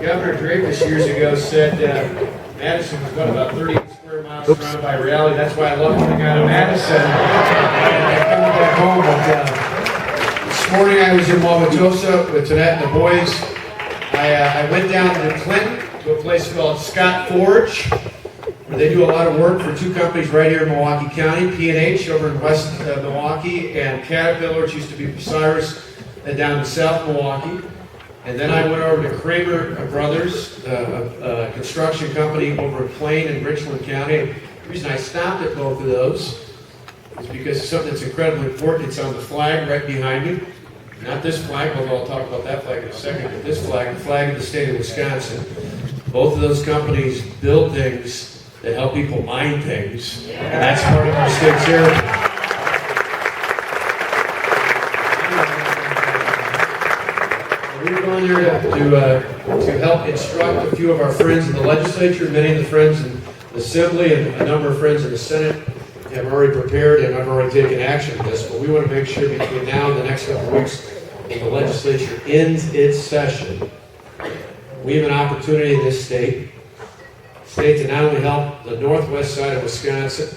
Governor Dreyfus years ago said Madison was about 30 square miles surrounded by reality. That's why I love coming out of Madison and coming back home. But, this morning I was in Wauwatosa with Tonette and the boys. I went down to Clinton to a place called Scott Forge, where they do a lot of work for two companies right here in Milwaukee County, P&H over in West Milwaukee, and Caterpillar, which used to be Cyrus, and down in South Milwaukee. And then I went over to Kramer Brothers, a construction company over in Plain and Richland County. And the reason I stopped at both of those is because it's something that's incredibly important. It's on the flag right behind me. Not this flag, although I'll talk about that flag in a second, but this flag, the flag of the state of Wisconsin. Both of those companies build things that help people mine things, and that's part of our state's heritage. We're going there to help instruct a few of our friends in the legislature, many of the friends in the Assembly, and a number of friends in the Senate have already prepared and have already taken action on this. But we want to make sure between now and the next couple of weeks, when the legislature ends its session, we have an opportunity in this state to not only help the northwest side of Wisconsin,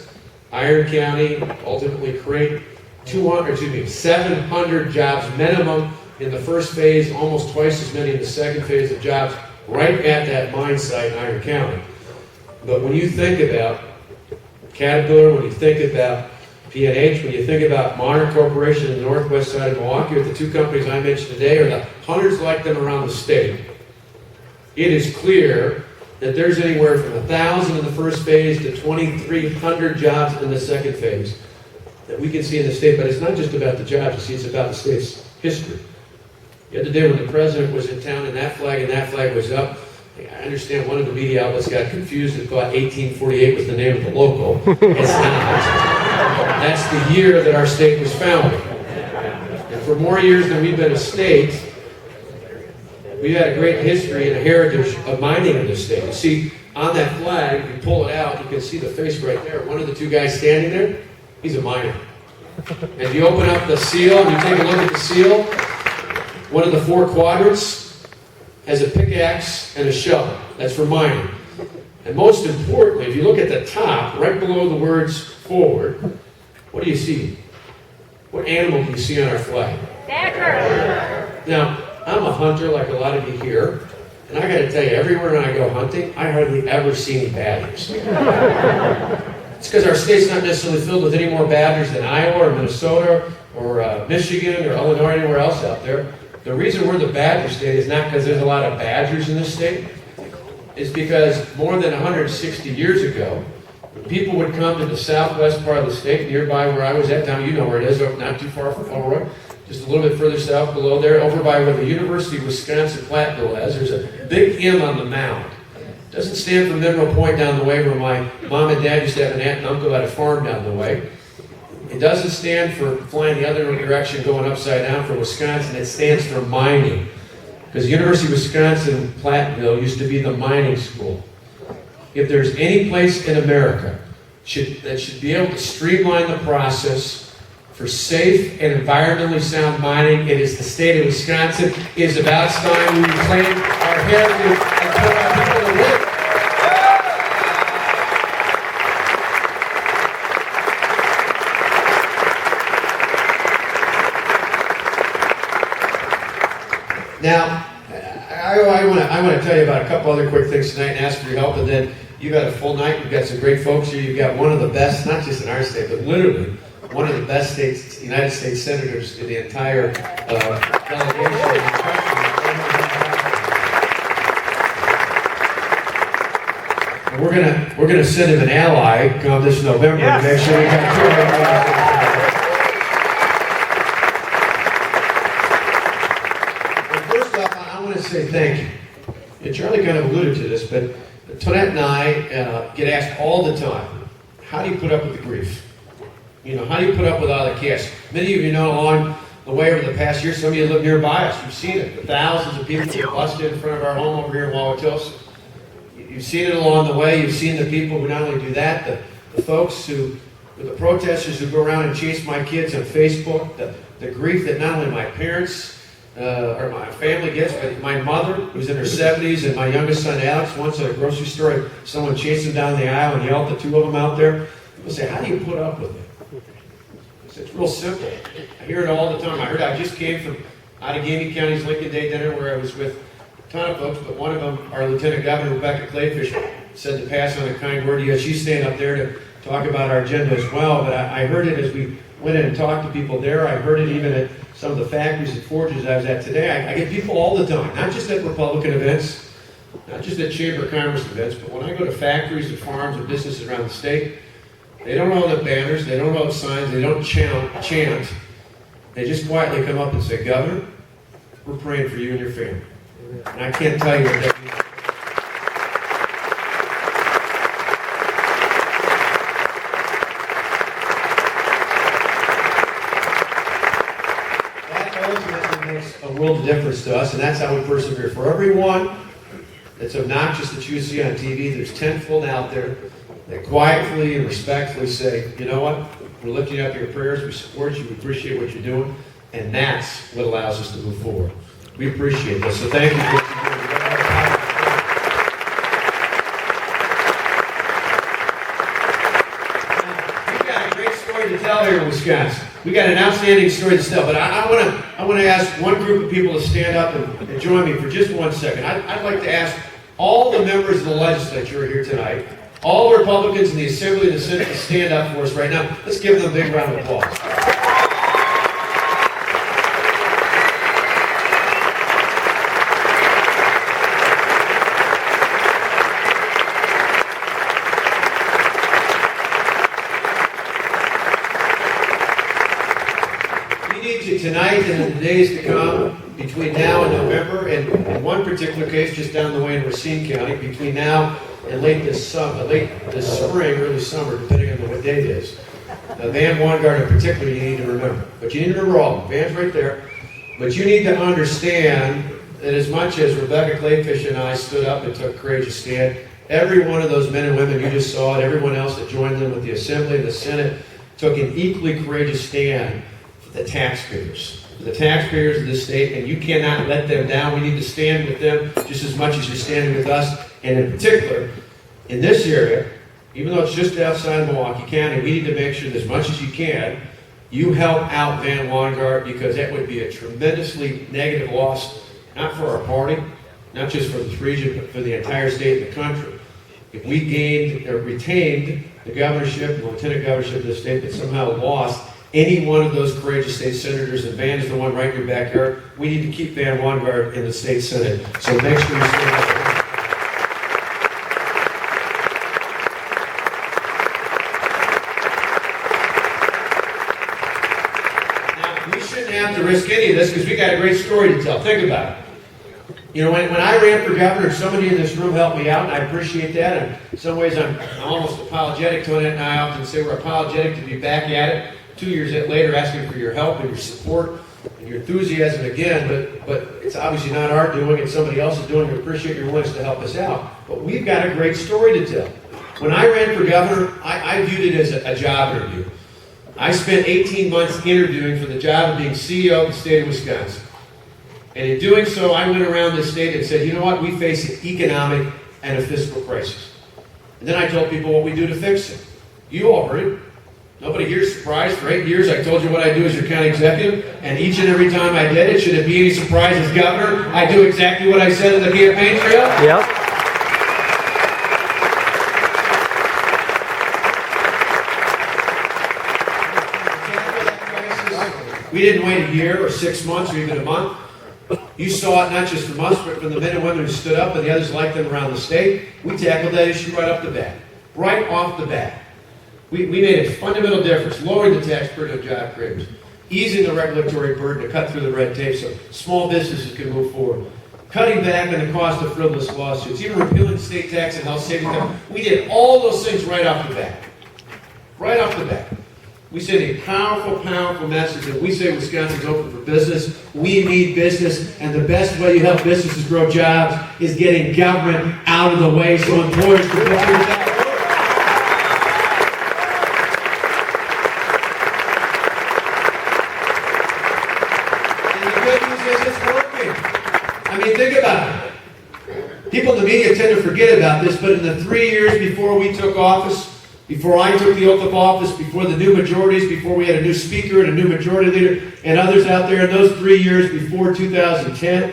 Iron County, ultimately create 700 jobs minimum in the first phase, almost twice as many in the second phase of jobs right at that mine site in Iron County. But when you think about Caterpillar, when you think about P&H, when you think about Monarch Corporation in the northwest side of Milwaukee, with the two companies I mentioned today, or the hundreds like them around the state, it is clear that there's anywhere from 1,000 in the first phase to 2,300 jobs in the second phase that we can see in the state. But it's not just about the jobs, you see, it's about the state's history. The other day when the president was in town and that flag was up, I understand one of the media outlets got confused and thought 1848 was the name of the local. It's not. That's the year that our state was founded. And for more years than we've been a state, we've had a great history and a heritage of mining in this state. You see, on that flag, you pull it out, you can see the face right there. One of the two guys standing there, he's a miner. And if you open up the seal and you take a look at the seal, one of the four quadrants has a pickaxe and a shovel. That's for mining. And most importantly, if you look at the top, right below the words forward, what do you see? What animal do you see on our flag? Badger. Now, I'm a hunter like a lot of you here, and I got to tell you, everywhere I go hunting, I hardly ever see any badgers. It's because our state's not necessarily filled with any more badgers than Iowa or Minnesota or Michigan or Illinois or anywhere else out there. The reason we're the badger state is not because there's a lot of badgers in this state. It's because more than 160 years ago, people would come to the southwest part of the state, nearby where I was at, down, you know where it is, not too far from Elroy, just a little bit further south below there, over by where the University of Wisconsin-Platteville is. There's a big M on the mound. It doesn't stand for Mineral Point down the way where my mom and dad used to have an aunt and uncle at a farm down the way. It doesn't stand for flying the other direction, going upside down for Wisconsin. It stands for mining. Because the University of Wisconsin-Platteville used to be the mining school. If there's any place in America that should be able to streamline the process for safe and environmentally sound mining, it is the state of Wisconsin. It is about time we reclaim our heritage and put our people to work. Now, I want to tell you about a couple other quick things tonight and ask for your help, and then you've had a full night. You've got some great folks here. You've got one of the best, not just in our state, but literally one of the best states, United States senators in the entire delegation. And we're gonna send him an ally come this November to make sure we got two of them. Say thank you. And Charlie kind of alluded to this, but Tonette and I get asked all the time, how do you put up with the grief? You know, how do you put up with all the chaos? Many of you know along the way over the past year, some of you live nearby us. You've seen it. The thousands of people who busted in front of our home over here in Wauwatosa. You've seen it along the way. You've seen the people who not only do that, the folks who, the protesters who go around and chase my kids on Facebook, the grief that not only my parents or my family gets, but my mother, who's in her 70s, and my youngest son, Alex, once at a grocery store, someone chased him down the aisle and yelled at the two of them out there. People say, how do you put up with it? I said, it's real simple. I hear it all the time. I just came from out of Gamey County's Reagan Day Dinner where I was with a ton of folks, but one of them, our Lieutenant Governor, Rebecca Clayfish, said to pass on a kind word to you. She's staying up there to talk about our agenda as well, but I heard it as we went in and talked to people there. I heard it even at some of the factories and forges I was at today. I get people all the time, not just at Republican events, not just at Chamber of Commerce events, but when I go to factories and farms and businesses around the state, they don't hold up banners, they don't hold up signs, they don't chant. They just quietly come up and say, Governor, we're praying for you and your family. And I can't tell you what that means. A world of difference to us, and that's how we persevere. For everyone that's obnoxious that you see on TV, there's tenfold out there that quietly and respectfully say, you know what, we're lifting up your prayers, we support you, we appreciate what you're doing, and that's what allows us to move forward. We appreciate this, so thank you for what you're doing. We've got a great story to tell here in Wisconsin. We got an outstanding story to tell, but I want to ask one group of people to stand up and join me for just 1 second. I'd like to ask all the members of the legislature who are here tonight, all the Republicans in the Assembly and the Senate to stand up for us right now. Let's give them a big round of applause. Tonight and in the days to come, between now and November, and in one particular case just down the way in Racine County, between now and late this spring, early summer, depending on what day it is. Van Vanguard in particular you need to remember. But you need to remember all of them. Van's right there. But you need to understand that as much as Rebecca Clayfish and I stood up and took a courageous stand, every one of those men and women you just saw, and everyone else that joined them with the Assembly and the Senate, took an equally courageous stand the taxpayers of this state, and you cannot let them down. We need to stand with them just as much as you're standing with us, and in particular, in this area, even though it's just outside of Milwaukee County, we need to make sure that as much as you can, you help out Van Vanguard, because that would be a tremendously negative loss, not for our party, not just for this region, but for the entire state and the country. If we gained or retained the governorship, the lieutenant governorship of the state, but somehow lost any one of those courageous state senators, and Van is the one right in your backyard, we need to keep Van Vanguard in the state senate. So make sure you stand up. Now, we shouldn't have to risk any of this because we got a great story to tell. Think about it. You know, when I ran for governor, somebody in this room helped me out, and I appreciate that. And in some ways, I'm almost apologetic to it, and I often say we're apologetic to be back at it 2 years later, asking for your help and your support and your enthusiasm again, but it's obviously not our doing, it's somebody else's doing. We appreciate your willingness to help us out. But we've got a great story to tell. When I ran for governor, I viewed it as a job interview. I spent 18 months interviewing for the job of being CEO of the state of Wisconsin. And in doing so, I went around the state and said, you know what, we face an economic and a fiscal crisis. And then I told people what we do to fix it. You all heard it. Nobody here is surprised. For 8 years, I told you what I do as your county executive, and each and every time I did it, should it be any surprise as governor, I do exactly what I said in the campaign trail. Yep. We didn't wait a year or 6 months or even a month. You saw it not just from us, but from the men and women who stood up and the others like them around the state. We tackled that issue right off the bat. Right off the bat. We made a fundamental difference, lowering the tax burden of job creators, easing the regulatory burden to cut through the red tape so small businesses can move forward, cutting back on the cost of frivolous lawsuits, even repealing state tax and health savings tax. We did all those things right off the bat. Right off the bat. We sent a powerful, powerful message that we say Wisconsin's open for business. We need business, and the best way you help businesses grow jobs is getting government out of the way so employers can put their jobs. And the good news is it's People in the media tend to forget about this, but in the 3 years before we took office, before I took the oath of office, before the new majorities, before we had a new speaker and a new majority leader, and others out there, in those 3 years before 2010,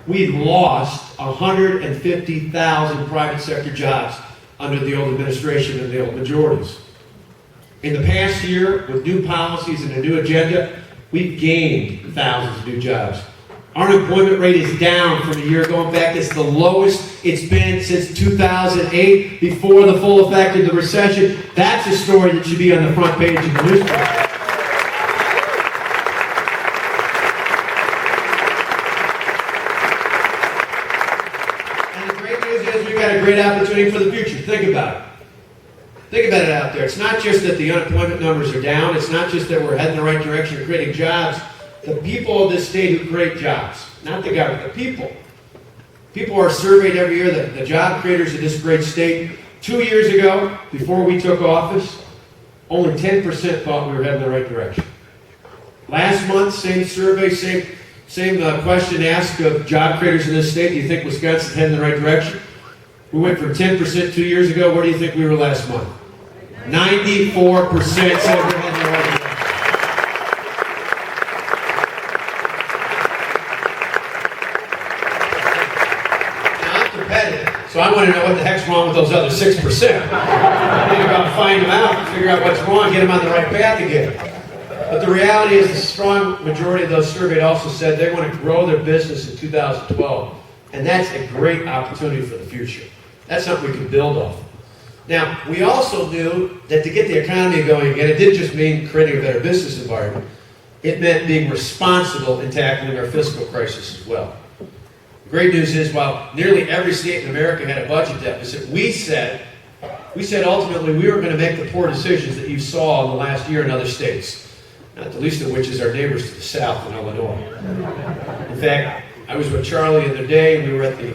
we lost 150,000 private sector jobs under the old administration and the old majorities. In the past year, with new policies and a new agenda, we've gained thousands of new jobs. Our unemployment rate is down from a year ago. In fact, it's the lowest it's been since 2008, before the full effect of the recession. That's a story that should be on the front page of the newspaper. And the great news is we've got a great opportunity for the future. Think about it. Think about it out there. It's not just that the unemployment numbers are down. It's not just that we're heading in the right direction of creating jobs. The people of this state who create jobs, not the government, the people. People are surveyed every year, the job creators of this great state. 2 years ago, before we took office, only 10% thought we were heading in the right direction. Last month, same survey, same question asked of job creators in this state. Do you think Wisconsin's heading in the right direction? We went from 10% 2 years ago. Where do you think we were last month? 94% said we're heading in the right direction. So I want to know what the heck's wrong with those other 6%. Think about finding them out, figure out what's wrong, get them on the right path again. But the reality is the strong majority of those surveyed also said they want to grow their business in 2012. And that's a great opportunity for the future. That's something we can build off. Now, we also knew that to get the economy going again, it didn't just mean creating a better business environment. It meant being responsible in tackling our fiscal crisis as well. The great news is, while nearly every state in America had a budget deficit, we said ultimately we were going to make the poor decisions that you saw in the last year in other states, not the least of which is our neighbors to the south in Illinois. In fact, I was with Charlie the other day, and we were at the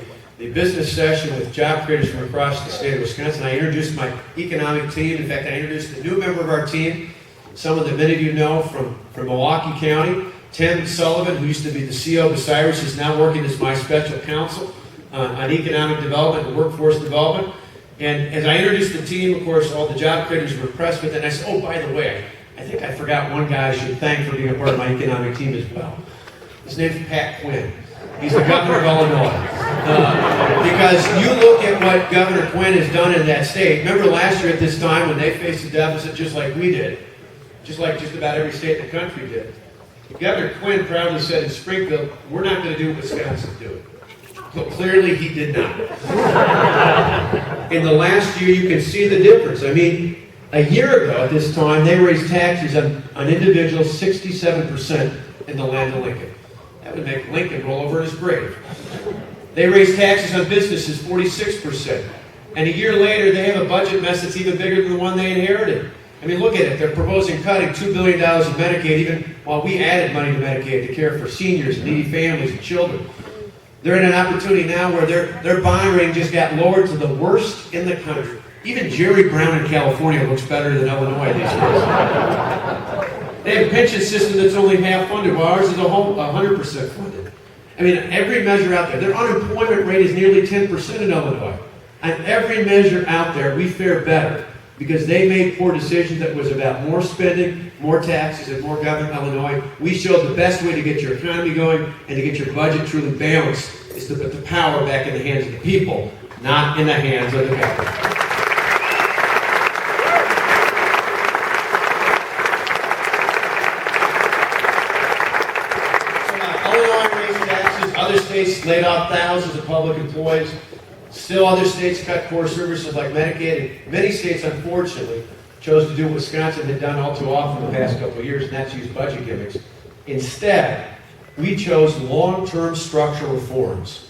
business session with job creators from across the state of Wisconsin. I introduced my economic team. In fact, I introduced a new member of our team, someone that many of you know from Milwaukee County. Tim Sullivan, who used to be the CEO of Osiris, is now working as my special counsel on economic development and workforce development. And as I introduced the team, of course, all the job creators were impressed with it. And I said, oh, by the way, I think I forgot one guy I should thank for being a part of my economic team as well. His name's Pat Quinn. He's the governor of Illinois. Because you look at what Governor Quinn has done in that state. Remember last year at this time when they faced a deficit just like we did, just like just about every state in the country did. Governor Quinn proudly said in Springfield, we're not going to do what Wisconsin's doing. But clearly he did not. In the last year, you can see the difference. I mean, a year ago at this time, they raised taxes on individuals 67% in the land of Lincoln. That would make Lincoln roll over in his grave. They raised taxes on businesses 46%. And a year later, they have a budget mess that's even bigger than the one they inherited. I mean, look at it. They're proposing cutting $2 billion in Medicaid, even while we added money to Medicaid to care for seniors, needy families, and children. They're in an opportunity now where their bond rating just got lowered to the worst in the country. Even Jerry Brown in California looks better than Illinois these days. They have a pension system that's only half funded, while ours is 100% funded. I mean, every measure out there. Their unemployment rate is nearly 10% in Illinois. On every measure out there, we fare better, because they made poor decisions that was about more spending, more taxes, and more government in Illinois. We showed the best way to get your economy going and to get your budget truly balanced is to put the power back in the hands of the people, not in the hands of the government. So Illinois raised taxes, other states laid off thousands of public employees. Still, other states cut core services like Medicaid, and many states, unfortunately, chose to do what Wisconsin had done all too often in the past couple of years, and that's use budget gimmicks. Instead, we chose long-term structural reforms,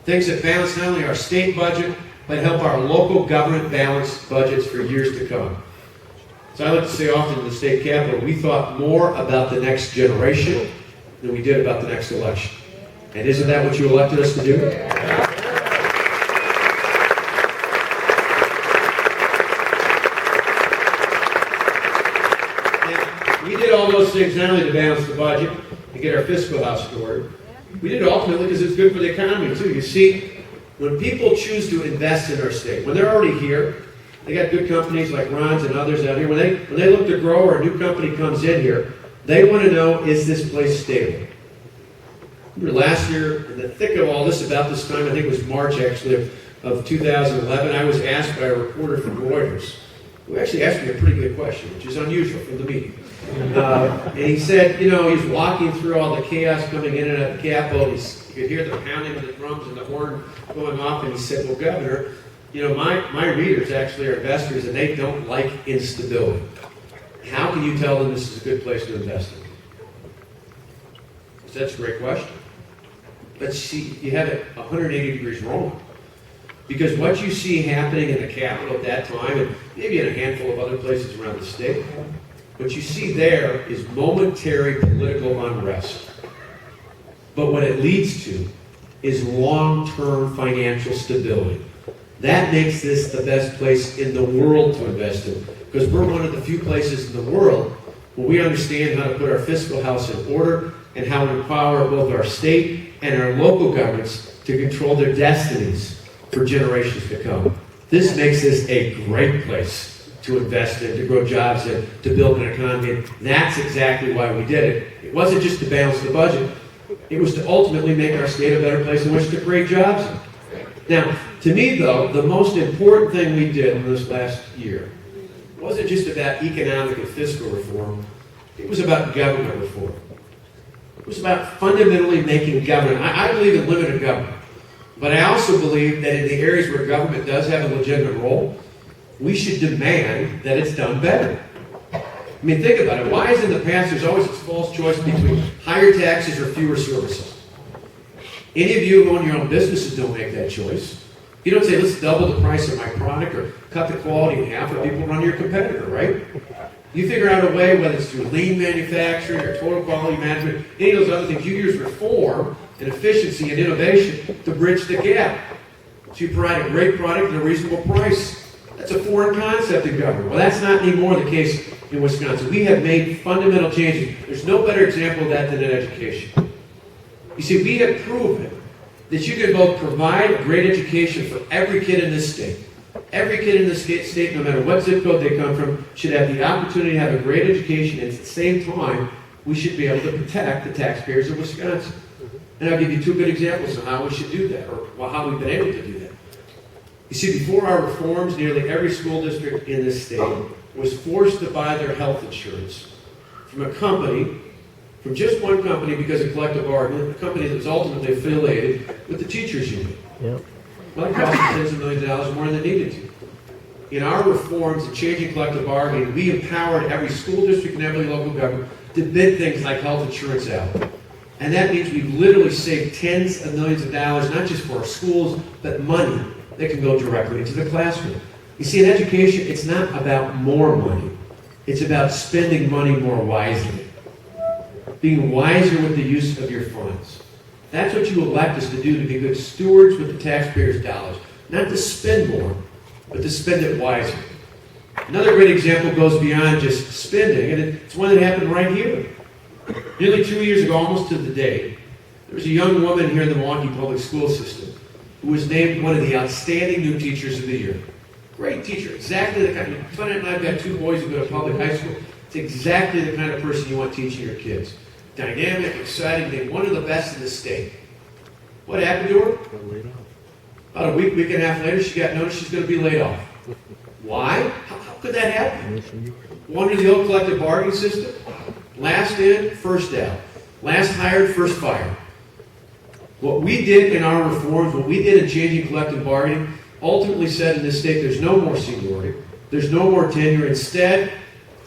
things that balance not only our state budget, but help our local government balance budgets for years to come. So I like to say often in the state capitol, we thought more about the next generation than we did about the next election. And isn't that what you elected us to do? We did all those things not only to balance the budget and get our fiscal house in order. We did it ultimately because it's good for the economy too. You see, when people choose to invest in our state, when they're already here, they got good companies like Ron's and others out here. When they look to grow or a new company comes in here, they want to know, is this place stable? Remember last year, in the thick of all this, about this time, I think it was March actually of 2011, I was asked by a reporter from Reuters, who actually asked me a pretty good question, which is unusual from the meeting. And he said, you know, he's walking through all the chaos coming in and out of the Capitol. You could hear the pounding of the drums and the horn going off, and he said, well, Governor, you know, my readers actually are investors, and they don't like instability. How can you tell them this is a good place to invest in? That's a great question. But see, you have it 180 degrees wrong. Because what you see happening in the Capitol at that time, and maybe in a handful of other places around the state, what you see there is momentary political unrest. But what it leads to is long-term financial stability. That makes this the best place in the world to invest in, because we're one of the few places in the world where we understand how to put our fiscal house in order and how to empower both our state and our local governments to control their destinies for generations to come. This makes this a great place to invest in, to grow jobs in, to build an economy. And that's exactly why we did it. It wasn't just to balance the budget. It was to ultimately make our state a better place in which to create jobs in. Now, to me, though, the most important thing we did in this last year wasn't just about economic and fiscal reform. It was about government reform. It was about fundamentally making government. I believe in limited government. But I also believe that in the areas where government does have a legitimate role, we should demand that it's done better. I mean, think about it. Why is in the past there's always this false choice between higher taxes or fewer services? Any of you who own your own businesses don't make that choice. You don't say, let's double the price of my product or cut the quality in half, or people run your competitor, right? You figure out a way, whether it's through lean manufacturing or total quality management, any of those other things, you use reform and efficiency and innovation to bridge the gap. So you provide a great product at a reasonable price. That's a foreign concept in government. Well, that's not anymore the case in Wisconsin. We have made fundamental changes. There's no better example of that than in education. You see, we have proven that you can both provide a great education for every kid in this state. Every kid in this state, no matter what zip code they come from, should have the opportunity to have a great education, and at the same time, we should be able to protect the taxpayers of Wisconsin. And I'll give you two good examples of how we should do that, or how we've been able to do that. You see, before our reforms, nearly every school district in this state was forced to buy their health insurance from a company, from just one company because of collective bargaining, a company that was ultimately affiliated with the teachers union. Yep. Well, it cost us tens of millions of dollars more than it needed to. In our reforms and changing collective bargaining, we empowered every school district and every local government to bid things like health insurance out. And that means we've literally saved tens of millions of dollars, not just for our schools, but money that can go directly into the classroom. You see, in education, it's not about more money. It's about spending money more wisely. Being wiser with the use of your funds. That's what you elect us to do, to be good stewards with the taxpayers' dollars. Not to spend more, but to spend it wisely. Another great example goes beyond just spending, and it's one that happened right here. Nearly 2 years ago, almost to the day, there was a young woman here in the Milwaukee public school system who was named one of the outstanding new teachers of the year. Great teacher, exactly the kind of, Tony and I've got two boys who go to public high school. It's exactly the kind of person you want teaching your kids. Dynamic, exciting, one of the best in the state. What happened to her? About a week and a half later, she got notice she's going to be laid off. Why? How could that happen? Under the old collective bargaining system, last in, first out. Last hired, first fired. What we did in our reforms, what we did in changing collective bargaining, ultimately said in this state there's no more seniority, there's no more tenure. Instead,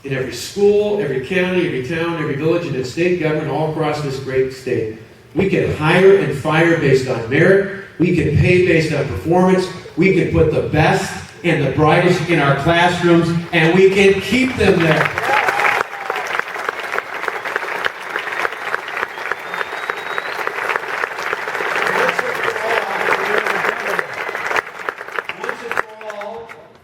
in every school, every county, every town, every village, and in state government all across this great state, we can hire and fire based on merit, we can pay based on performance, we can put the best and the brightest in our classrooms, and we can keep them there.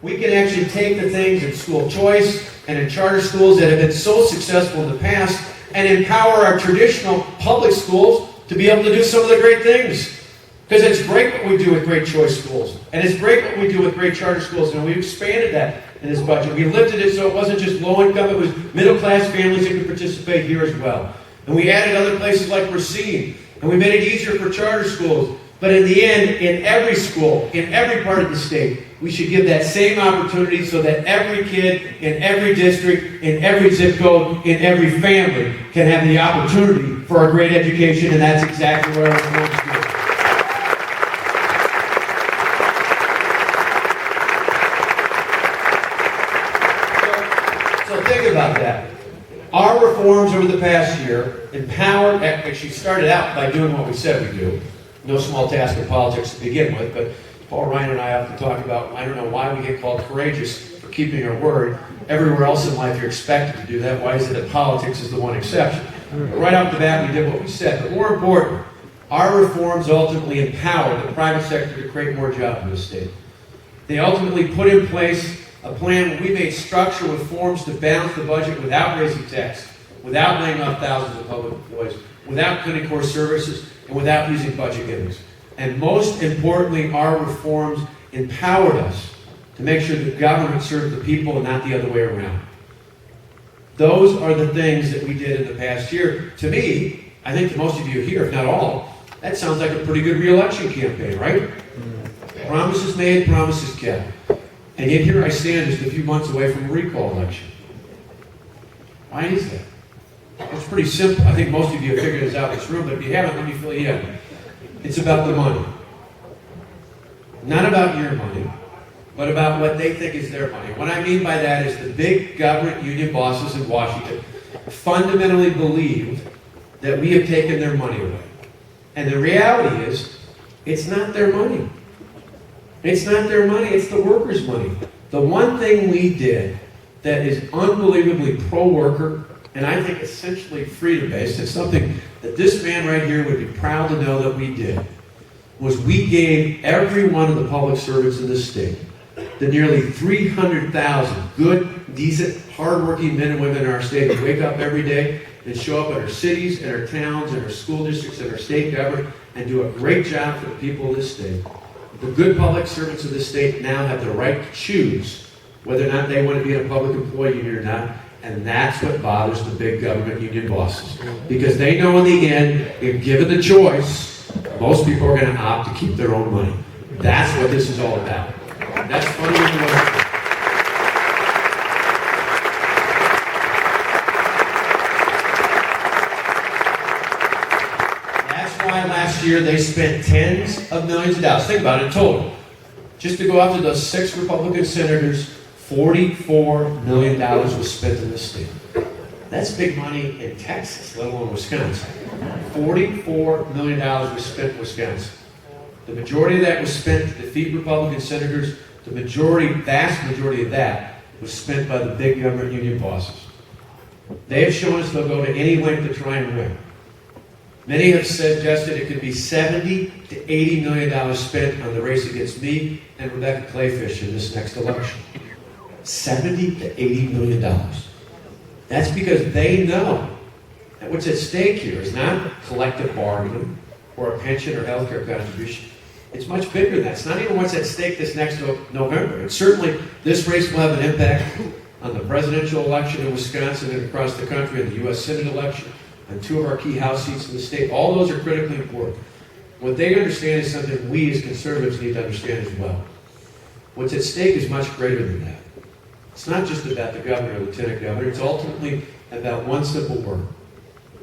We can actually take the things in school choice and in charter schools that have been so successful in the past and empower our traditional public schools to be able to do some of the great things. Because it's great what we do with great choice schools. And it's great what we do with great charter schools. And we've expanded that in this budget. We lifted it so it wasn't just low income, it was middle class families that could participate here as well. And we added other places like Racine. And we made it easier for charter schools. But in the end, in every school, in every part of the state, we should give that same opportunity so that every kid in every district, in every zip code, in every family can have the opportunity for a great education, and that's exactly what I was going to do. So think about that. Our reforms over the past year empowered, actually started out by doing what we said we do. No small task in politics to begin with, but Paul Ryan and I often talk about, I don't know why we get called courageous for keeping our word. Everywhere else in life you're expected to do that. Why is it that politics is the one exception? But right off the bat we did what we said. But more important, our reforms ultimately empowered the private sector to create more jobs in the state. They ultimately put in place a plan where we made structural reforms to balance the budget without raising taxes, without laying off thousands of public employees, without cutting core services, and without using budget gimmicks. And most importantly, our reforms empowered us to make sure that government served the people and not the other way around. Those are the things that we did in the past year. To me, I think to most of you here, if not all, that sounds like a pretty good re-election campaign, right? Promises made, promises kept. And yet here I stand just a few months away from a recall election. Why is that? It's pretty simple. I think most of you have figured this out in this room, but if you haven't, let me fill you in. It's about the money. Not about your money, but about what they think is their money. What I mean by that is the big government union bosses in Washington fundamentally believe that we have taken their money away. And the reality is, it's not their money. It's not their money, it's the workers' money. The one thing we did that is unbelievably pro-worker, and I think essentially freedom-based, it's something that this man right here would be proud to know that we did, was we gave every one of the public servants in this state, the nearly 300,000 good, decent, hardworking men and women in our state who wake up every day and show up in our cities, in our towns, in our school districts, in our state government, and do a great job for the people of this state. The good public servants of this state now have the right to choose whether or not they want to be in a public employee union or not, and that's what bothers the big government union bosses. Because they know in the end, if given the choice, most people are going to opt to keep their own money. That's what this is all about. That's funny. Last year, they spent tens of millions of dollars. Think about it in total. Just to go after those 6 Republican senators, $44 million was spent in the state. That's big money in Texas, let alone Wisconsin. $44 million was spent in Wisconsin. The majority of that was spent to defeat Republican senators. The vast majority of that was spent by the big government union bosses. They have shown us they'll go to any length to try and win. Many have suggested it could be $70 to $80 million spent on the race against me and Rebecca Clayfish in this next election. $70 to $80 million. That's because they know that what's at stake here is not collective bargaining or a pension or health care contribution. It's much bigger than that. It's not even what's at stake this next November. And certainly, this race will have an impact on the presidential election in Wisconsin and across the country, and the U.S. Senate election, and 2 of our key House seats in the state. All those are critically important. What they understand is something we as conservatives need to understand as well. What's at stake is much greater than that. It's not just about the governor or lieutenant governor. It's ultimately about one simple word.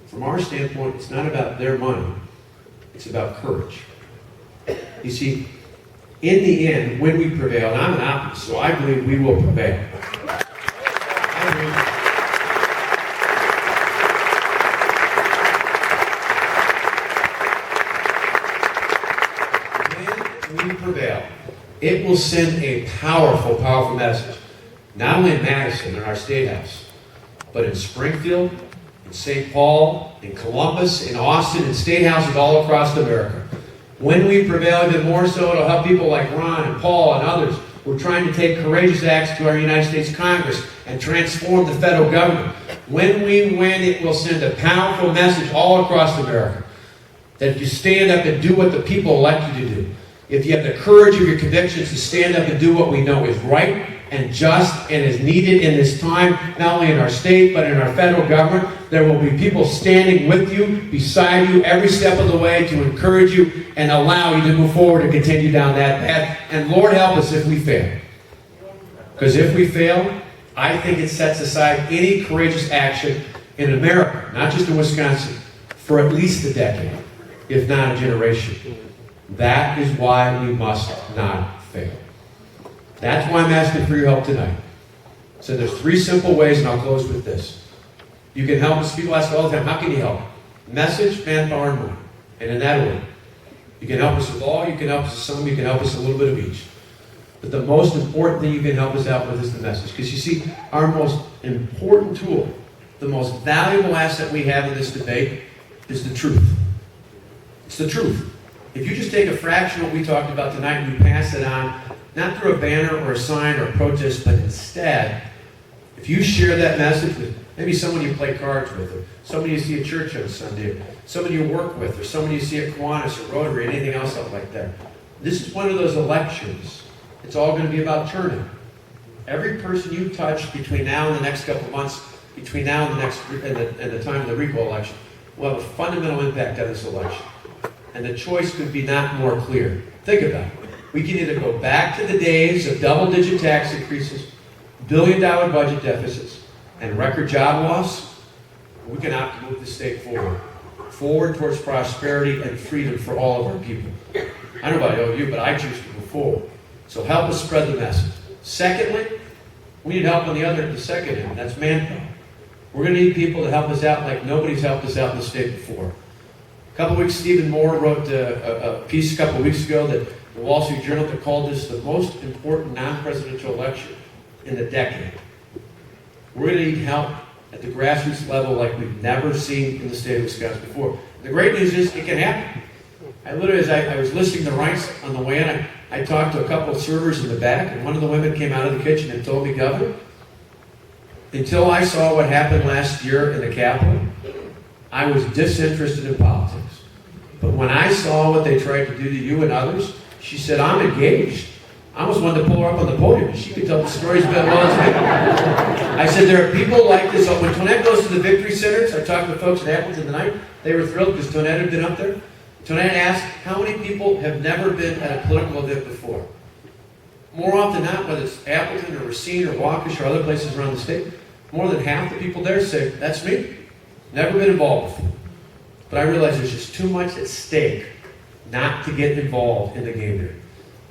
From our standpoint, it's not about their money. It's about courage. You see, in the end, when we prevail, and I'm an optimist, so I believe we will prevail. When we prevail, it will send a powerful, powerful message, not only in Madison, in our State House, but in Springfield, in St. Paul, in Columbus, in Austin, in state houses all across America. When we prevail, even more so, it'll help people like Ron and Paul and others who are trying to take courageous acts to our United States Congress and transform the federal government. When we win, it will send a powerful message all across America. That if you stand up and do what the people elect you to do, if you have the courage of your convictions to stand up and do what we know is right and just and is needed in this time, not only in our state, but in our federal government, there will be people standing with you, beside you, every step of the way to encourage you and allow you to move forward and continue down that path. And Lord help us if we fail. Because if we fail, I think it sets aside any courageous action in America, not just in Wisconsin, for at least a decade, if not a generation. That is why we must not fail. That's why I'm asking for your help tonight. So there's 3 simple ways, and I'll close with this. You can help us. People ask all the time, how can you help? Message, manpower, and money. And in that order. You can help us with all, you can help us with some, you can help us a little bit of each. But the most important thing you can help us out with is the message. Because you see, our most important tool, the most valuable asset we have in this debate is the truth. It's the truth. If you just take a fraction of what we talked about tonight and you pass it on, not through a banner or a sign or a protest, but instead, if you share that message with maybe someone you play cards with, or somebody you see at church on Sunday, or somebody you work with, or somebody you see at Kiwanis or Rotary, or anything else out like that. This is one of those elections. It's all going to be about turning. Every person you touch between now and the next couple of months, between now and the time of the recall election, will have a fundamental impact on this election. And the choice could be not more clear. Think about it. We can either go back to the days of double-digit tax increases, billion-dollar budget deficits, and record job loss, or we can opt to move the state forward towards prosperity and freedom for all of our people. I don't know about you, but I choose to move forward. So help us spread the message. Secondly, we need help on the second end. That's manpower. We're going to need people to help us out like nobody's helped us out in the state before. A couple weeks, Stephen Moore wrote a piece a couple weeks ago that the Wall Street Journal that called this the most important non-presidential election in a decade. We're going to need help at the grassroots level like we've never seen in the state of Wisconsin before. The great news is it can happen. I literally, as I was listening to Rice on the way in, I talked to a couple of servers in the back, and one of the women came out of the kitchen and told me, Governor, until I saw what happened last year in the Capitol, I was disinterested in politics. But when I saw what they tried to do to you and others, she said, I'm engaged. I almost wanted to pull her up on the podium. She could tell the stories as well as me. I said, there are people like this. When Tonette goes to the victory centers, I talked to folks at Appleton tonight. They were thrilled because Tonette had been up there. Tonette asked, how many people have never been at a political event before? More often than not, whether it's Appleton or Racine or Waukesha or other places around the state, more than half the people there say, that's me. Never been involved before. But I realize there's just too much at stake not to get involved in the game here.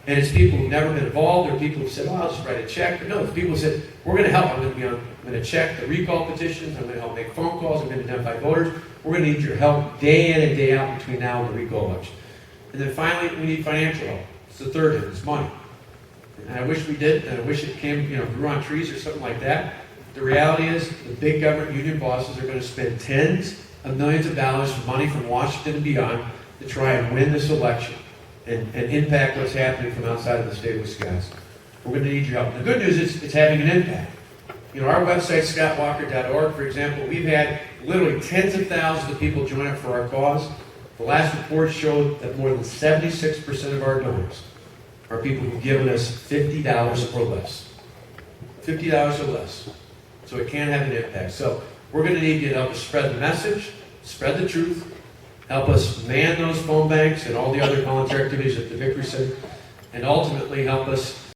And it's people who've never been involved, or people who said, oh, I'll just write a check. But no, it's people who said, we're going to help. I'm going to check the recall petitions. I'm going to help make phone calls. I'm going to identify voters. We're going to need your help day in and day out between now and the recall election. And then finally, we need financial help. It's the third end. It's money. And I wish we did, and I wish it came, grew on trees or something like that. The reality is, the big government union bosses are going to spend tens of millions of dollars of money from Washington and beyond to try and win this election and impact what's happening from outside of the state of Wisconsin. We're going to need your help. The good news is it's having an impact. Our website, scottwalker.org, for example, we've had literally tens of thousands of people join up for our cause. The last report showed that more than 76% of our donors are people who've given us $50 or less. $50 or less. So it can have an impact. So we're going to need you to help us spread the message, spread the truth, help us man those phone banks and all the other volunteer activities at the Victory Center, and ultimately help us